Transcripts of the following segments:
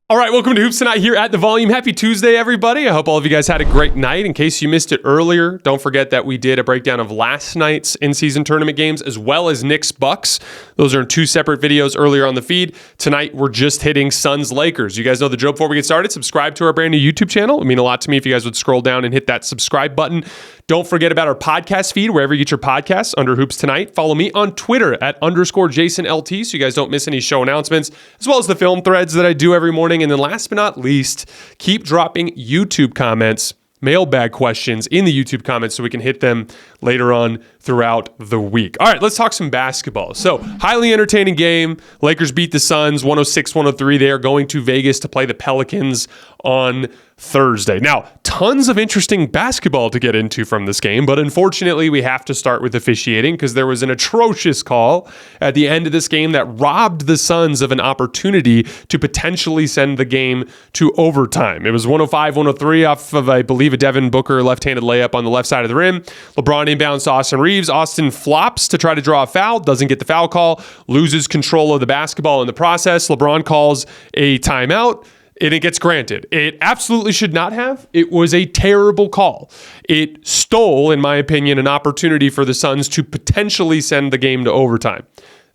All right, welcome to Hoops Tonight here at The Volume. Happy Tuesday, everybody. I hope all of you guys had a great night. In case you missed it earlier, don't forget that we did a breakdown of last night's in-season tournament games as well as Knicks-Bucks. Those are in two separate videos earlier on the feed. Tonight, we're just hitting Suns-Lakers. You guys know the drill. Before we get started, subscribe to our brand new YouTube channel. It would mean a lot to me if you guys would scroll down and hit that subscribe button. Don't forget about our podcast feed, wherever you get your podcasts, under Hoops Tonight. Follow me on Twitter at _JasonLT so you guys don't miss any show announcements, as well as the film threads that I do every morning. And then last but not least, keep dropping YouTube comments, mailbag questions in the YouTube comments so we can hit them later on throughout the week. All right, let's talk some basketball. So, highly entertaining game. Lakers beat the Suns 106-103. They are going to Vegas to play the Pelicans on Thursday. Now, tons of interesting basketball to get into from this game, but unfortunately, we have to start with officiating because there was an atrocious call at the end of this game that robbed the Suns of an opportunity to potentially send the game to overtime. It was 105-103 off of, I believe, a Devin Booker left-handed layup on the left side of the rim. LeBron inbounds to Austin Reaves. Austin flops to try to draw a foul, doesn't get the foul call, loses control of the basketball in the process. LeBron calls a timeout, and it gets granted. It absolutely should not have. It was a terrible call. It stole, in my opinion, an opportunity for the Suns to potentially send the game to overtime.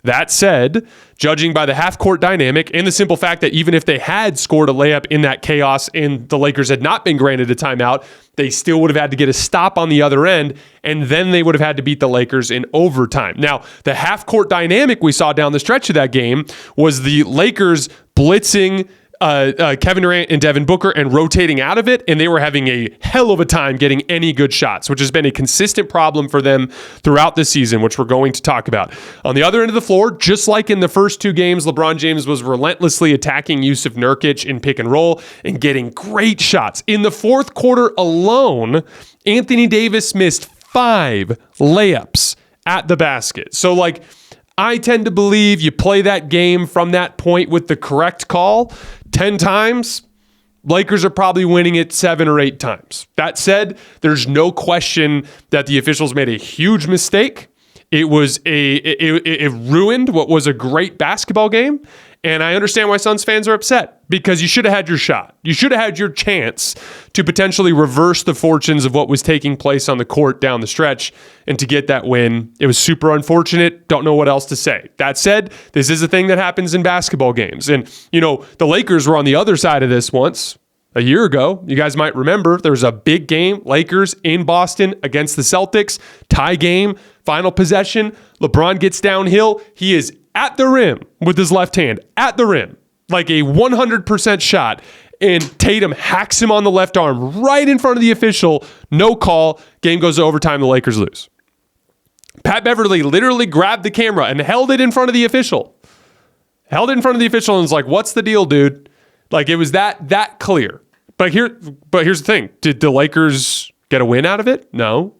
That said, judging by the half-court dynamic and the simple fact that even if they had scored a layup in that chaos and the Lakers had not been granted a timeout, they still would have had to get a stop on the other end, and then they would have had to beat the Lakers in overtime. Now, the half-court dynamic we saw down the stretch of that game was the Lakers blitzing Kevin Durant and Devin Booker and rotating out of it, and they were having a hell of a time getting any good shots, which has been a consistent problem for them throughout this season, which we're going to talk about. On the other end of the floor, just like in the first two games, LeBron James was relentlessly attacking Yusuf Nurkic in pick and roll and getting great shots. In the fourth quarter alone, Anthony Davis missed 5 layups at the basket. So, I tend to believe you play that game from that point with the correct call 10 times, Lakers are probably winning it 7 or 8 times. That said, there's no question that the officials made a huge mistake. It ruined what was a great basketball game. And I understand why Suns fans are upset because you should have had your shot. You should have had your chance to potentially reverse the fortunes of what was taking place on the court down the stretch and to get that win. It was super unfortunate. Don't know what else to say. That said, this is a thing that happens in basketball games. And, the Lakers were on the other side of this once. A year ago, you guys might remember, there was a big game, Lakers in Boston against the Celtics, tie game, final possession. LeBron gets downhill. He is at the rim with his left hand, at the rim, like a 100% shot. And Tatum hacks him on the left arm right in front of the official. No call. Game goes to overtime. The Lakers lose. Pat Beverly literally grabbed the camera and held it in front of the official. Held it in front of the official and was like, "What's the deal, dude?" It was that clear. But here's the thing. Did the Lakers get a win out of it? No.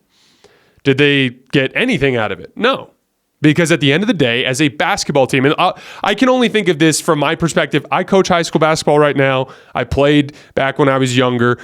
Did they get anything out of it? No. Because at the end of the day, as a basketball team, and I can only think of this from my perspective. I coach high school basketball right now. I played back when I was younger.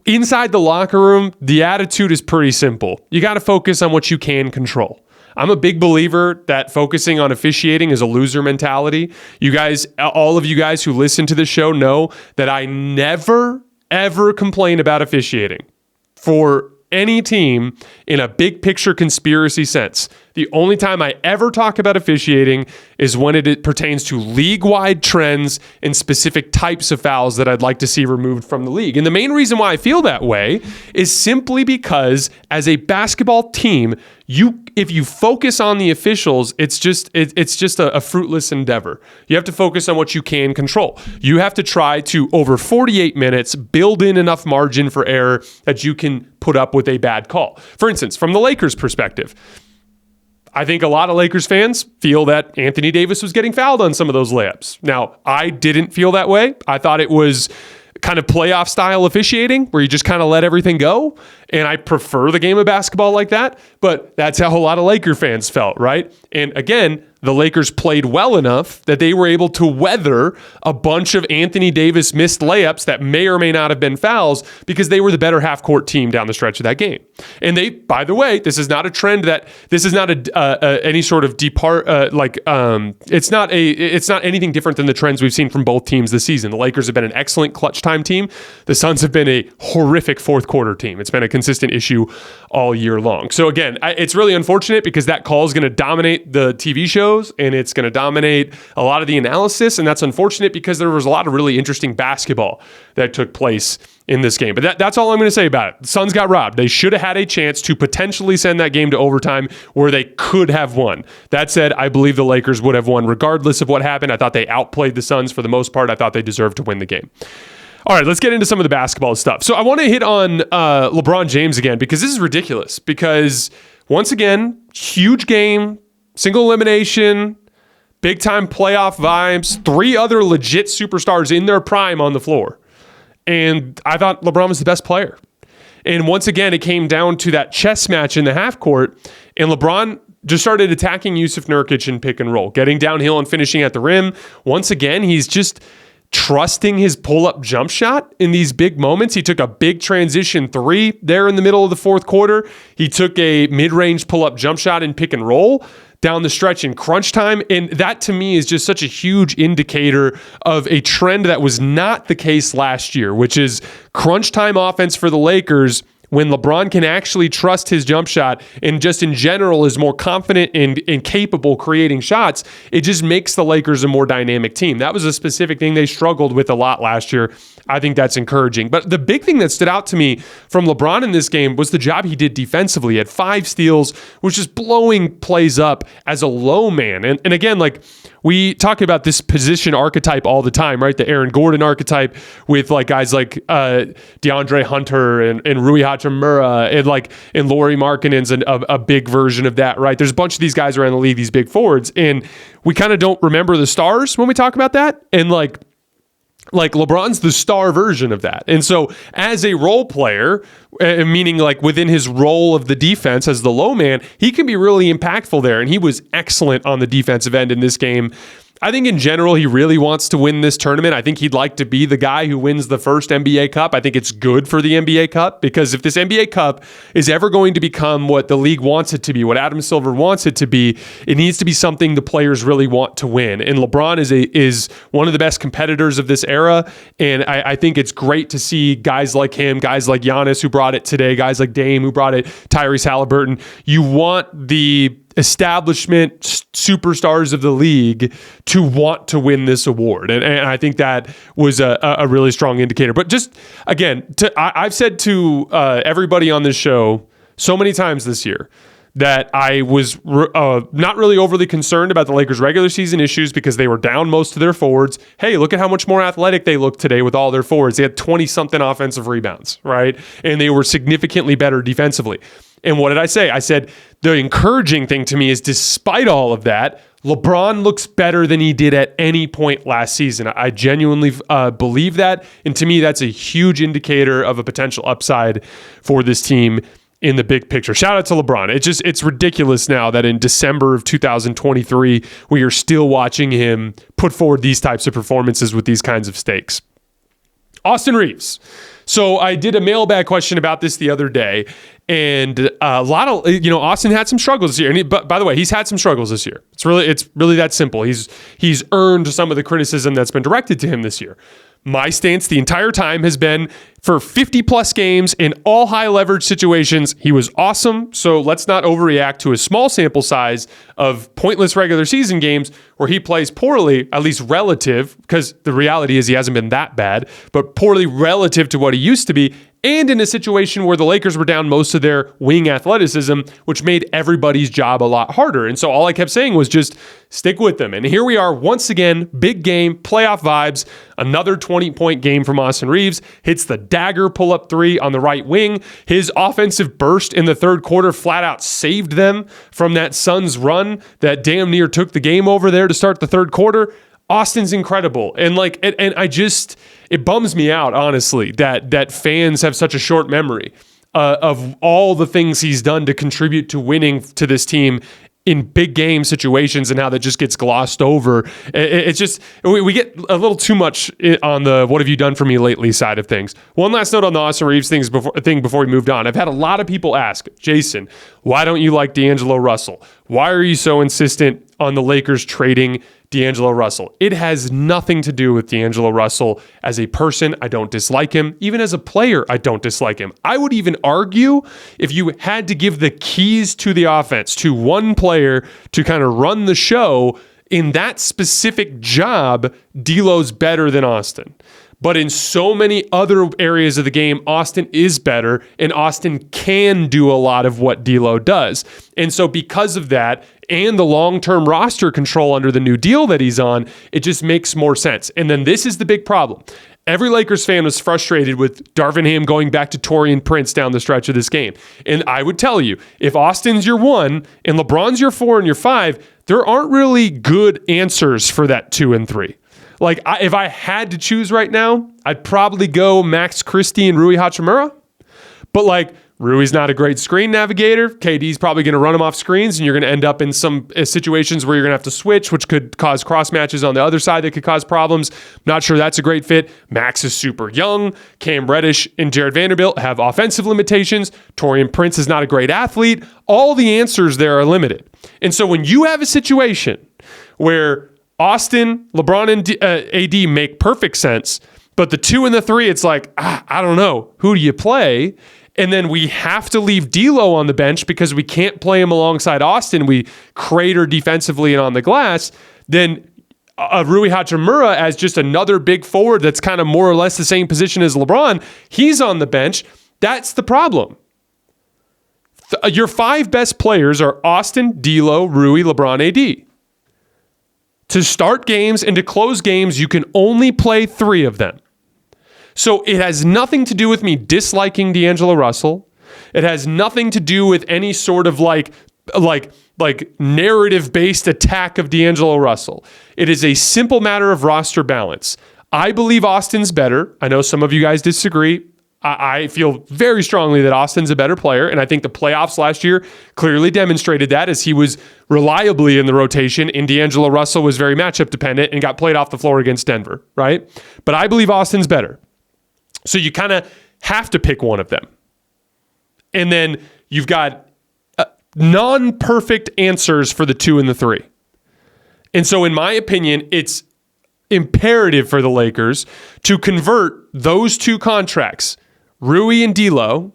Inside the locker room, the attitude is pretty simple. You got to focus on what you can control. I'm a big believer that focusing on officiating is a loser mentality. You guys, all of you guys who listen to the show know that I never, ever complain about officiating for any team in a big picture conspiracy sense. The only time I ever talk about officiating is when it pertains to league-wide trends and specific types of fouls that I'd like to see removed from the league. And the main reason why I feel that way is simply because as a basketball team, if you focus on the officials, it's just a fruitless endeavor. You have to focus on what you can control. You have to try to, over 48 minutes, build in enough margin for error that you can put up with a bad call. For instance, from the Lakers' perspective, I think a lot of Lakers fans feel that Anthony Davis was getting fouled on some of those layups. Now, I didn't feel that way. I thought it was kind of playoff style officiating where you just kind of let everything go. And I prefer the game of basketball like that. But that's how a lot of Laker fans felt, right? And again, the Lakers played well enough that they were able to weather a bunch of Anthony Davis missed layups that may or may not have been fouls because they were the better half-court team down the stretch of that game. And they, by the way, this is not a trend this is not any sort of it's not anything different than the trends we've seen from both teams this season. The Lakers have been an excellent clutch time team. The Suns have been a horrific fourth quarter team. It's been a consistent issue all year long. So again, it's really unfortunate because that call is going to dominate the TV shows and it's going to dominate a lot of the analysis. And that's unfortunate because there was a lot of really interesting basketball that took place in this game. But that's all I'm going to say about it. The Suns got robbed. They should have had a chance to potentially send that game to overtime where they could have won. That said, I believe the Lakers would have won regardless of what happened. I thought they outplayed the Suns for the most part. I thought they deserved to win the game. All right, let's get into some of the basketball stuff. So I want to hit on LeBron James again because this is ridiculous. Because once again, huge game, single elimination, big-time playoff vibes, 3 other legit superstars in their prime on the floor. And I thought LeBron was the best player. And once again, it came down to that chess match in the half court, and LeBron just started attacking Yusuf Nurkic in pick and roll, getting downhill and finishing at the rim. Once again, he's just trusting his pull-up jump shot in these big moments. He took a big transition 3 there in the middle of the fourth quarter. He took a mid-range pull-up jump shot in pick and roll down the stretch in crunch time. And that to me is just such a huge indicator of a trend that was not the case last year, which is crunch time offense for the Lakers when LeBron can actually trust his jump shot and just in general is more confident and capable creating shots. It just makes the Lakers a more dynamic team. That was a specific thing they struggled with a lot last year. I think that's encouraging. But the big thing that stood out to me from LeBron in this game was the job he did defensively. He had 5 steals, which is blowing plays up as a low man. And again, like we talk about this position archetype all the time, right? The Aaron Gordon archetype with like guys like DeAndre Hunter and Rui Hachimura and Lauri Markkanen's a big version of that, right? There's a bunch of these guys around the league, these big forwards, and we kind of don't remember the stars when we talk about that. And like LeBron's the star version of that. And so as a role player, meaning like within his role of the defense as the low man, he can be really impactful there. And he was excellent on the defensive end in this game. I think in general, he really wants to win this tournament. I think he'd like to be the guy who wins the first NBA Cup. I think it's good for the NBA Cup because if this NBA Cup is ever going to become what the league wants it to be, what Adam Silver wants it to be, it needs to be something the players really want to win. And LeBron is one of the best competitors of this era. And I think it's great to see guys like him, guys like Giannis who brought it today, guys like Dame who brought it, Tyrese Halliburton. You want the establishment superstars of the league to want to win this award. And I think that was a really strong indicator. But just, again, I've said to everybody on this show so many times this year that I was not really overly concerned about the Lakers' regular season issues because they were down most of their forwards. Hey, look at how much more athletic they look today with all their forwards. They had 20-something offensive rebounds, right? And they were significantly better defensively. And what did I say? I said the encouraging thing to me is despite all of that, LeBron looks better than he did at any point last season. I genuinely believe that. And to me, that's a huge indicator of a potential upside for this team in the big picture. Shout out to LeBron. It's ridiculous now that in December of 2023, we are still watching him put forward these types of performances with these kinds of stakes. Austin Reaves. So I did a mailbag question about this the other day, and a lot of, Austin had some struggles this year. And but by the way, he's had some struggles this year. It's really that simple. He's earned some of the criticism that's been directed to him this year. My stance the entire time has been for 50 plus games in all high leverage situations, he was awesome. So let's not overreact to a small sample size of pointless regular season games where he plays poorly, at least relative, because the reality is he hasn't been that bad, but poorly relative to what he used to be. And in a situation where the Lakers were down most of their wing athleticism, which made everybody's job a lot harder. And so all I kept saying was just stick with them. And here we are once again, big game, playoff vibes, another 20-point game from Austin Reaves, hits the dagger pull-up 3 on the right wing. His offensive burst in the third quarter flat out saved them from that Suns run that damn near took the game over there to start the third quarter. Austin's incredible. And it bums me out, honestly, that fans have such a short memory of all the things he's done to contribute to winning to this team in big game situations and how that just gets glossed over. It's just, we get a little too much on the what have you done for me lately side of things. One last note on the Austin Reaves thing before we moved on. I've had a lot of people ask, Jason, why don't you like D'Angelo Russell? Why are you so insistent on the Lakers trading D'Angelo Russell? It has nothing to do with D'Angelo Russell. As a person, I don't dislike him. Even as a player, I don't dislike him. I would even argue if you had to give the keys to the offense to one player to kind of run the show, in that specific job, D'Lo's better than Austin. But in so many other areas of the game, Austin is better, and Austin can do a lot of what D'Lo does. And so because of that, and the long-term roster control under the new deal that he's on, it just makes more sense. And then this is the big problem. Every Lakers fan was frustrated with Darvin Ham going back to Taurean Prince down the stretch of this game. And I would tell you, if Austin's your 1 and LeBron's your 4 and your 5, there aren't really good answers for that 2 and 3. Like, if I had to choose right now, I'd probably go Max Christie and Rui Hachimura. But, like, Rui's not a great screen navigator. KD's probably going to run him off screens, and you're going to end up in some situations where you're going to have to switch, which could cause cross matches on the other side that could cause problems. Not sure that's a great fit. Max is super young. Cam Reddish and Jared Vanderbilt have offensive limitations. Taurean Prince is not a great athlete. All the answers there are limited. And so when you have a situation where Austin, LeBron, and AD make perfect sense, but the 2 and the 3, it's like, I don't know. Who do you play? And then we have to leave D'Lo on the bench because we can't play him alongside Austin. We crater defensively and on the glass. Then Rui Hachimura as just another big forward that's kind of more or less the same position as LeBron. He's on the bench. That's the problem. Your 5 best players are Austin, D'Lo, Rui, LeBron, AD. To start games and to close games, you can only play 3 of them. So it has nothing to do with me disliking D'Angelo Russell. It has nothing to do with any sort of like narrative-based attack of D'Angelo Russell. It is a simple matter of roster balance. I believe Austin's better. I know some of you guys disagree. I feel very strongly that Austin's a better player, and I think the playoffs last year clearly demonstrated that as he was reliably in the rotation, and D'Angelo Russell was very matchup dependent and got played off the floor against Denver, right? But I believe Austin's better. So you kind of have to pick one of them. And then you've got non-perfect answers for the 2 and the 3. And so in my opinion, it's imperative for the Lakers to convert those 2 contracts, Rui and D'Lo,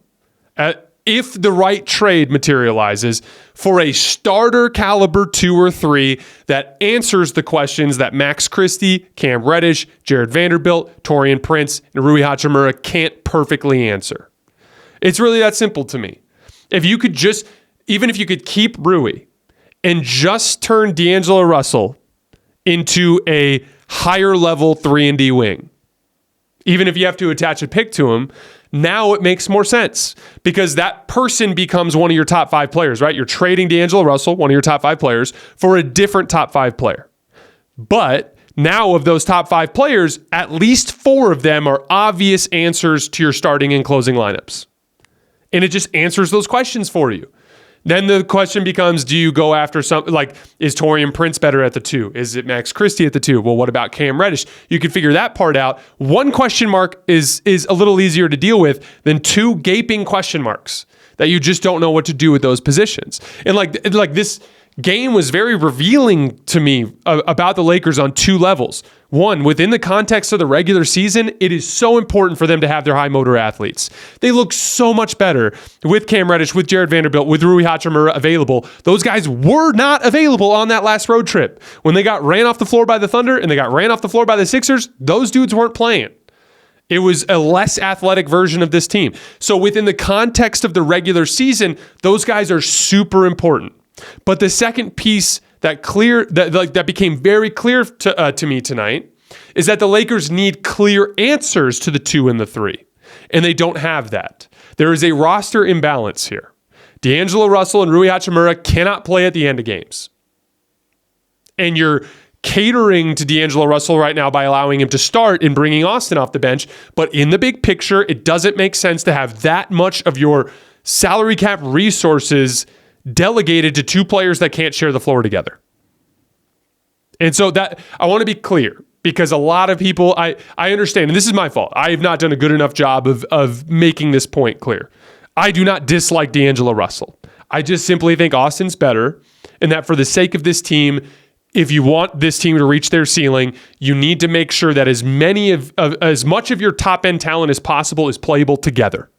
if the right trade materializes, for a starter caliber 2 or 3 that answers the questions that Max Christie, Cam Reddish, Jared Vanderbilt, Taurean Prince, and Rui Hachimura can't perfectly answer. It's really that simple to me. If you could just, even if you could keep Rui and just turn D'Angelo Russell into a higher level 3-and-D wing, even if you have to attach a pick to him, now it makes more sense because that person becomes one of your top 5 players, right? You're trading D'Angelo Russell, one of your top 5 players, for a different top 5 player. But now of those top 5 players, at least 4 of them are obvious answers to your starting and closing lineups. And it just answers those questions for you. Then the question becomes, do you go after something like, is Taurean Prince better at the 2? Is it Max Christie at the 2? Well, what about Cam Reddish? You can figure that part out. One question mark is a little easier to deal with than 2 gaping question marks that you just don't know what to do with those positions. And like this game was very revealing to me about the Lakers on 2 levels. One, within the context of the regular season, it is so important for them to have their high motor athletes. They look so much better with Cam Reddish, with Jared Vanderbilt, with Rui Hachimura available. Those guys were not available on that last road trip. When they got ran off the floor by the Thunder and they got ran off the floor by the Sixers, those dudes weren't playing. It was a less athletic version of this team. So within the context of the regular season, those guys are super important. But the second piece that became very clear to me tonight is that the Lakers need clear answers to the 2 and the 3, and they don't have that. There is a roster imbalance here. D'Angelo Russell and Rui Hachimura cannot play at the end of games, and you're catering to D'Angelo Russell right now by allowing him to start and bringing Austin off the bench. But in the big picture, it doesn't make sense to have that much of your salary cap resources delegated to two players that can't share the floor together. And so that I want to be clear, because a lot of people, I understand, and this is my fault. I have not done a good enough job of making this point clear. I do not dislike D'Angelo Russell. I just simply think Austin's better, and that for the sake of this team, if you want this team to reach their ceiling, you need to make sure that as much of your top end talent as possible is playable together.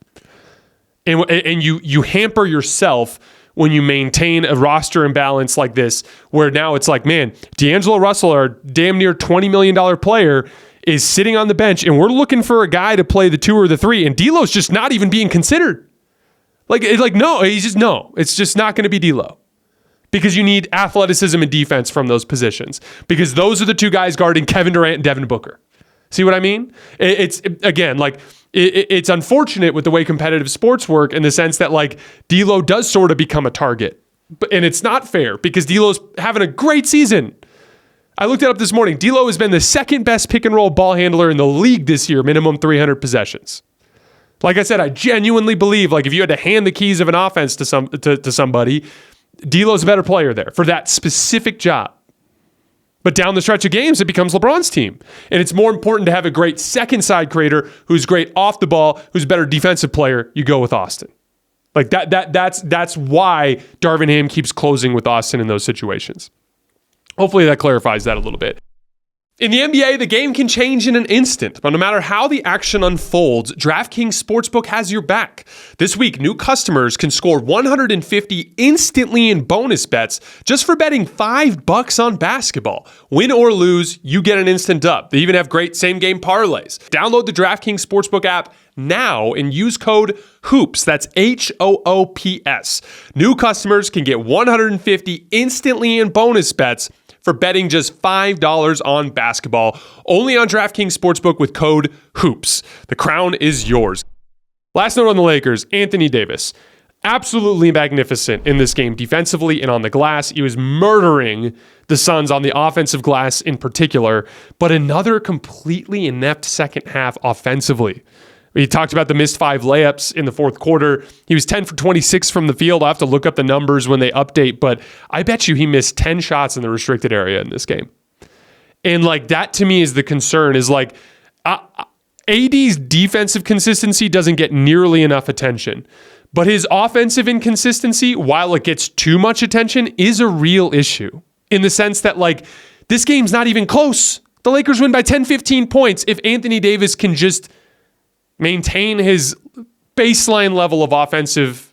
And you hamper yourself when you maintain a roster imbalance like this, where now it's like, man, D'Angelo Russell, our damn near $20 million player, is sitting on the bench, and we're looking for a guy to play the 2 or the 3, and D'Lo's just not even being considered. No, it's just not going to be D'Lo. Because you need athleticism and defense from those positions. Because those are the two guys guarding Kevin Durant and Devin Booker. See what I mean? It's unfortunate with the way competitive sports work, in the sense that D'Lo does sort of become a target. And it's not fair, because D'Lo's having a great season. I looked it up this morning. D'Lo has been the second best pick and roll ball handler in the league this year, minimum 300 possessions. Like I said, I genuinely believe if you had to hand the keys of an offense to somebody, D'Lo's a better player there for that specific job. But down the stretch of games, it becomes LeBron's team. And it's more important to have a great second side creator who's great off the ball, who's a better defensive player. You go with Austin. That's why Darvin Ham keeps closing with Austin in those situations. Hopefully that clarifies that a little bit. In the NBA, the game can change in an instant, but no matter how the action unfolds, DraftKings Sportsbook has your back. This week, new customers can score $150 instantly in bonus bets just for betting $5 on basketball. Win or lose, you get an instant dub. They even have great same-game parlays. Download the DraftKings Sportsbook app now and use code HOOPS. That's HOOPS. New customers can get $150 instantly in bonus bets for betting just $5 on basketball, only on DraftKings Sportsbook with code HOOPS. The crown is yours. Last note on the Lakers, Anthony Davis. Absolutely magnificent in this game defensively and on the glass. He was murdering the Suns on the offensive glass in particular, but another completely inept second half offensively. We talked about the missed 5 layups in the fourth quarter. He was 10 for 26 from the field. I'll have to look up the numbers when they update, but I bet you he missed 10 shots in the restricted area in this game. And that to me is the concern, is AD's defensive consistency doesn't get nearly enough attention. But his offensive inconsistency, while it gets too much attention, is a real issue. In the sense that this game's not even close. The Lakers win by 10, 15 points if Anthony Davis can just maintain his baseline level of offensive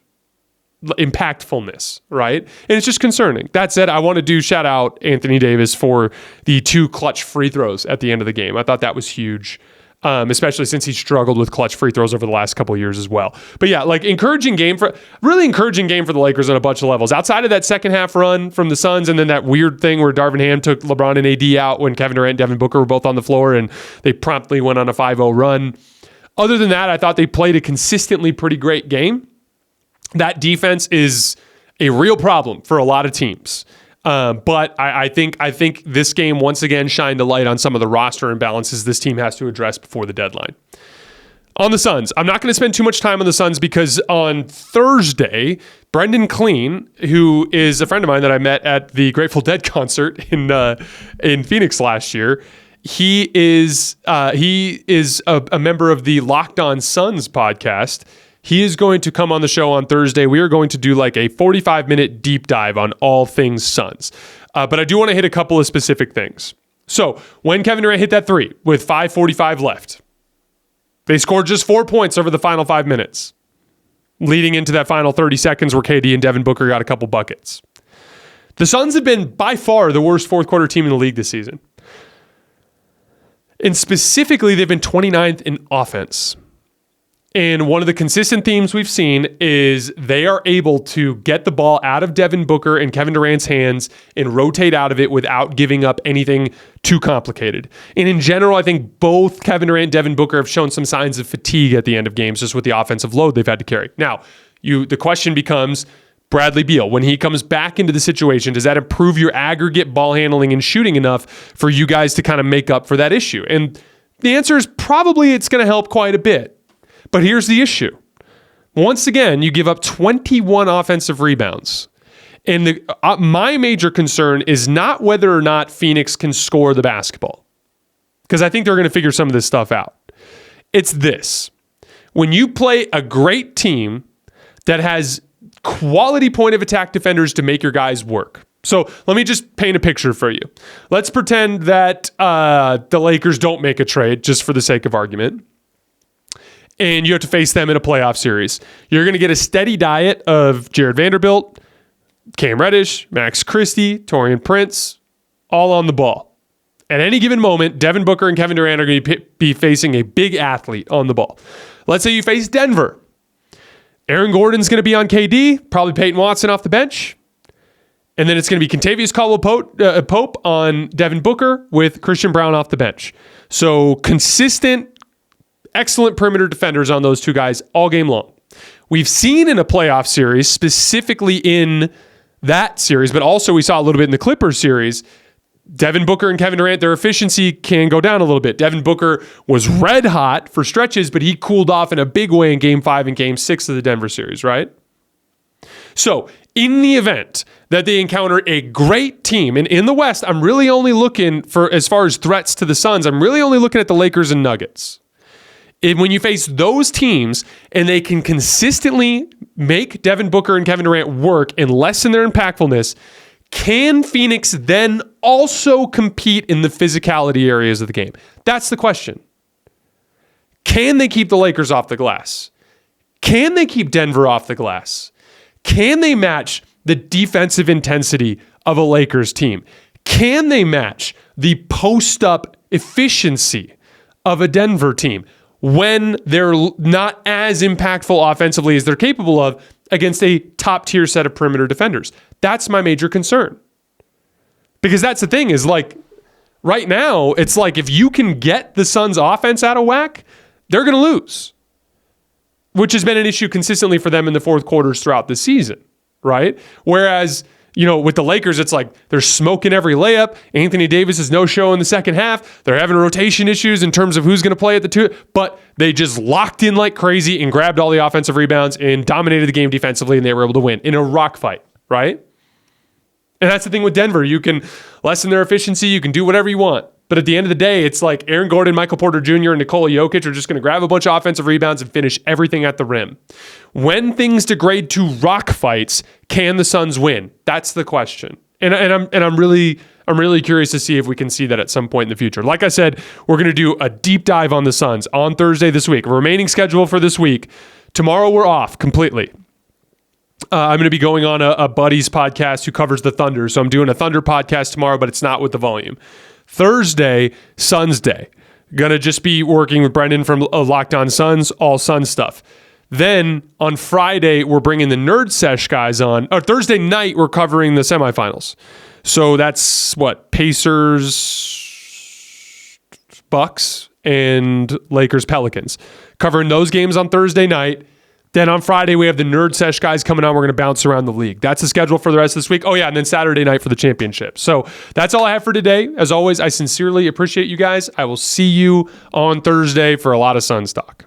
impactfulness, right? And it's just concerning. That said, I want to shout out Anthony Davis for the 2 clutch free throws at the end of the game. I thought that was huge, especially since he struggled with clutch free throws over the last couple of years as well. But yeah, encouraging game for the Lakers on a bunch of levels. Outside of that second half run from the Suns, and then that weird thing where Darvin Ham took LeBron and AD out when Kevin Durant and Devin Booker were both on the floor, and they promptly went on a 5-0 run. Other than that, I thought they played a consistently pretty great game. That defense is a real problem for a lot of teams. But I think this game once again shined a light on some of the roster imbalances this team has to address before the deadline. On the Suns, I'm not going to spend too much time on the Suns, because on Thursday, Brendan Clean, who is a friend of mine that I met at the Grateful Dead concert in Phoenix last year, he is a member of the Locked On Suns podcast. He is going to come on the show on Thursday. We are going to do a 45-minute deep dive on all things Suns. But I do want to hit a couple of specific things. So when Kevin Durant hit that 3 with 5:45 left, they scored just 4 points over the final 5 minutes, leading into that final 30 seconds where KD and Devin Booker got a couple buckets. The Suns have been by far the worst fourth quarter team in the league this season. And specifically, they've been 29th in offense. And one of the consistent themes we've seen is they are able to get the ball out of Devin Booker and Kevin Durant's hands and rotate out of it without giving up anything too complicated. And in general, I think both Kevin Durant and Devin Booker have shown some signs of fatigue at the end of games just with the offensive load they've had to carry. Now, the question becomes, Bradley Beal, when he comes back into the situation, does that improve your aggregate ball handling and shooting enough for you guys to kind of make up for that issue? And the answer is probably it's going to help quite a bit. But here's the issue. Once again, you give up 21 offensive rebounds. And my major concern is not whether or not Phoenix can score the basketball, because I think they're going to figure some of this stuff out. It's this. When you play a great team that has quality point of attack defenders to make your guys work. So let me just paint a picture for you. Let's pretend that the Lakers don't make a trade, just for the sake of argument, and you have to face them in a playoff series. You're going to get a steady diet of Jared Vanderbilt, Cam Reddish, Max Christie, Taurean Prince, all on the ball. At any given moment, Devin Booker and Kevin Durant are going to be facing a big athlete on the ball. Let's say you face Denver. Aaron Gordon's going to be on KD, probably Peyton Watson off the bench. And then it's going to be Kentavious Caldwell-Pope on Devin Booker with Christian Brown off the bench. So consistent, excellent perimeter defenders on those two guys all game long. We've seen in a playoff series, specifically in that series, but also we saw a little bit in the Clippers series, Devin Booker and Kevin Durant, their efficiency can go down a little bit. Devin Booker was red hot for stretches, but he cooled off in a big way in Game 5 and Game 6 of the Denver series, right? So in the event that they encounter a great team, and in the West, I'm really only looking for, as far as threats to the Suns, I'm really only looking at the Lakers and Nuggets. And when you face those teams and they can consistently make Devin Booker and Kevin Durant work and lessen their impactfulness, can Phoenix then also compete in the physicality areas of the game? That's the question. Can they keep the Lakers off the glass? Can they keep Denver off the glass? Can they match the defensive intensity of a Lakers team? Can they match the post-up efficiency of a Denver team when they're not as impactful offensively as they're capable of against a top-tier set of perimeter defenders? That's my major concern. Because that's the thing, is like, right now, it's like if you can get the Suns' offense out of whack, they're going to lose, which has been an issue consistently for them in the fourth quarters throughout the season, right? Whereas, you know, with the Lakers, it's like they're smoking every layup. Anthony Davis is no-show in the second half. They're having rotation issues in terms of who's going to play at the two, but they just locked in like crazy and grabbed all the offensive rebounds and dominated the game defensively, and they were able to win in a rock fight, right? And that's the thing with Denver. You can lessen their efficiency. You can do whatever you want. But at the end of the day, it's like Aaron Gordon, Michael Porter Jr., and Nikola Jokic are just going to grab a bunch of offensive rebounds and finish everything at the rim. When things degrade to rock fights, can the Suns win? That's the question. And I'm really curious to see if we can see that at some point in the future. Like I said, we're going to do a deep dive on the Suns on Thursday this week. Remaining schedule for this week. Tomorrow we're off completely. I'm going to be going on a buddy's podcast who covers the Thunder. So I'm doing a Thunder podcast tomorrow, but it's not with the volume. Thursday, Suns Day. Going to just be working with Brendan from Locked On Suns, all Suns stuff. Then on Friday, we're bringing the Nerd Sesh guys on. Or Thursday night, we're covering the semifinals. So that's what? Pacers, Bucks, and Lakers, Pelicans. Covering those games on Thursday night. Then on Friday, we have the Nerd Sesh guys coming on. We're going to bounce around the league. That's the schedule for the rest of this week. Oh, yeah, and then Saturday night for the championship. So that's all I have for today. As always, I sincerely appreciate you guys. I will see you on Thursday for a lot of Suns talk.